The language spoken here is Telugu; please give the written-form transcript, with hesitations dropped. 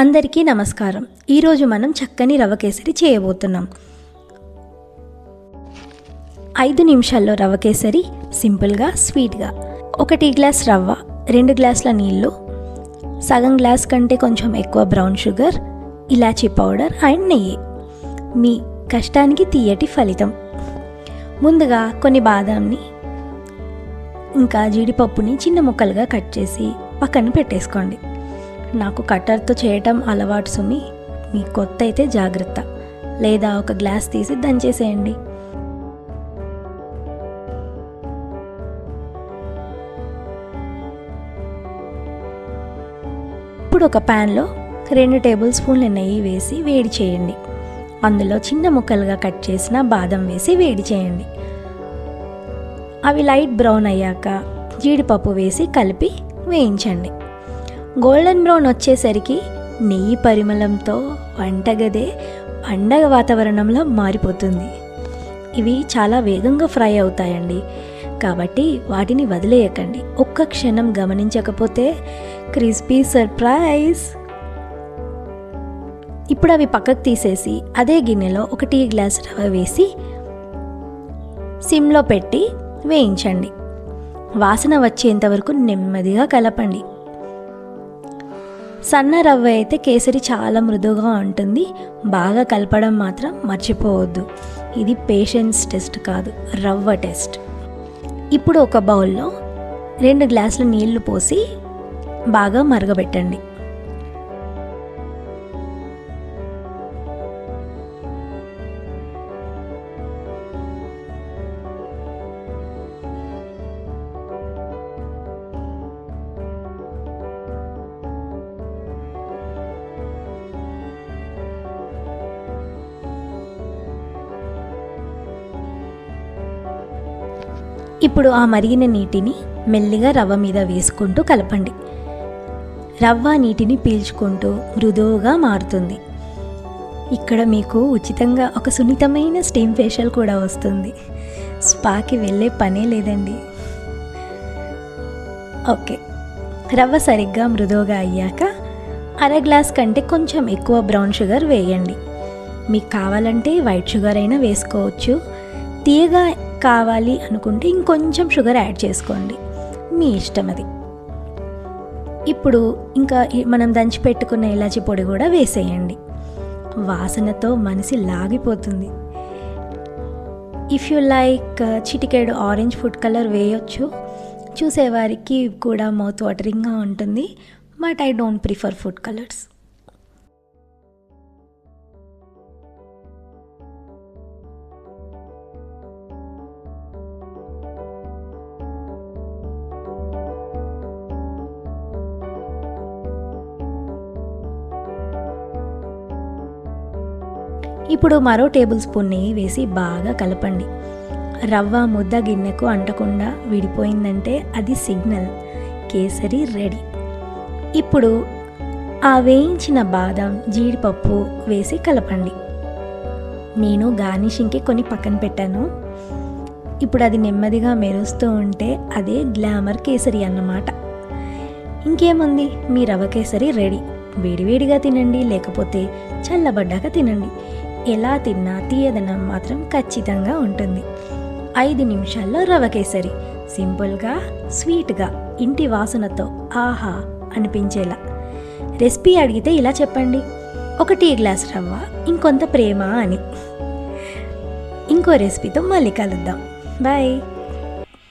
అందరికీ నమస్కారం. ఈరోజు మనం చక్కని రవ్వ కేసరి చేయబోతున్నాం. 5 నిమిషాల్లో రవ్వ కేసరి సింపుల్గా స్వీట్గా. 1 టీ గ్లాస్ రవ్వ, 2 గ్లాసుల నీళ్ళు, సగం గ్లాస్ కంటే కొంచెం ఎక్కువ brown sugar, elaichi powder and నెయ్యి. మీ కష్టానికి తీయటి ఫలితం. ముందుగా కొన్ని బాదాంని ఇంకా జీడిపప్పుని చిన్న ముక్కలుగా కట్ చేసి పక్కన పెట్టేసుకోండి. నాకు కట్టర్తో చేయటం అలవాటు సుమి, మీ కొత్త అయితే జాగ్రత్త, లేదా ఒక గ్లాస్ తీసి దంచేసేయండి. ఇప్పుడు ఒక ప్యాన్లో 2 టేబుల్ స్పూన్ల నెయ్యి వేసి వేడి చేయండి. అందులో చిన్న ముక్కలుగా కట్ చేసిన బాదం వేసి వేడి చేయండి. అవి లైట్ బ్రౌన్ అయ్యాక జీడిపప్పు వేసి కలిపి వేయించండి. గోల్డెన్ బ్రౌన్ వచ్చేసరికి నెయ్యి పరిమళంతో వంటగదే పండగ వాతావరణంలో మారిపోతుంది. ఇవి చాలా వేగంగా ఫ్రై అవుతాయండి, కాబట్టి వాటిని వదిలేయకండి. ఒక్క క్షణం గమనించకపోతే క్రిస్పీ సర్ప్రైజ్. ఇప్పుడు అవి పక్కకు తీసేసి అదే గిన్నెలో 1 టీ గ్లాస్ రవ్వ వేసి సిమ్లో పెట్టి వేయించండి. వాసన వచ్చేంత వరకు నెమ్మదిగా కలపండి. సన్న రవ్వ అయితే కేసరి చాలా మృదువుగా ఉంటుంది. బాగా కలపడం మాత్రం మర్చిపోవద్దు. ఇది పేషెన్స్ టెస్ట్ కాదు, రవ్వ టెస్ట్. ఇప్పుడు ఒక బౌల్లో 2 గ్లాసుల నీళ్లు పోసి బాగా మరగబెట్టండి. ఇప్పుడు ఆ మరిగిన నీటిని మెల్లిగా రవ్వ మీద వేసుకుంటూ కలపండి. రవ్వ నీటిని పీల్చుకుంటూ మృదువుగా మారుతుంది. ఇక్కడ మీకు ఉచితంగా ఒక సున్నితమైన స్టీమ్ ఫేషియల్ కూడా వస్తుంది. స్పాకి వెళ్ళే పనే లేదండి. ఓకే, రవ్వ సరిగ్గా మృదువుగా అయ్యాక 1/2 గ్లాస్ కంటే కొంచెం ఎక్కువ బ్రౌన్ షుగర్ వేయండి. మీకు కావాలంటే వైట్ షుగర్ అయినా వేసుకోవచ్చు. తీయగా కావాలి అనుకుంటే ఇంకొంచెం షుగర్ యాడ్ చేసుకోండి, మీ ఇష్టం అది. ఇప్పుడు ఇంకా మనం దంచి పెట్టుకున్న ఇలాచీ పొడి కూడా వేసేయండి. వాసనతో మనసి లాగిపోతుంది. ఇఫ్ యు లైక్ చిటికెడు ఆరెంజ్ ఫుడ్ కలర్ వేయొచ్చు. చూసేవారికి కూడా మౌత్ వాటరింగ్గా ఉంటుంది, but I don't prefer food colours. ఇప్పుడు మరో టేబుల్ స్పూన్ నెయ్యి వేసి బాగా కలపండి. రవ్వ ముద్ద గిన్నెకు అంటకుండా విడిపోయిందంటే అది సిగ్నల్, కేసరి రెడీ. ఇప్పుడు ఆ వేయించిన బాదం, జీడిపప్పు వేసి కలపండి. నేను గార్నిషింగ్కి కొన్ని పక్కన పెట్టాను. ఇప్పుడు అది నెమ్మదిగా మెరుస్తూ ఉంటే అదే గ్లామర్ కేసరి అన్నమాట. ఇంకేముంది, మీ రవ్వ కేసరి రెడీ. వేడివేడిగా తినండి, లేకపోతే చల్లబడ్డాక తినండి. ఎలా తిన్నా తీయదనం మాత్రం ఖచ్చితంగా ఉంటుంది. 5 నిమిషాల్లో రవ్వ కేసరి, సింపుల్గా స్వీట్గా, ఇంటి వాసనతో ఆహా అనిపించేలా. రెసిపీ అడిగితే ఇలా చెప్పండి, 1 టీ గ్లాస్ రవ్వ, ఇంకొంత ప్రేమ అని. ఇంకో రెసిపీతో మళ్ళీ కలుద్దాం. బాయ్.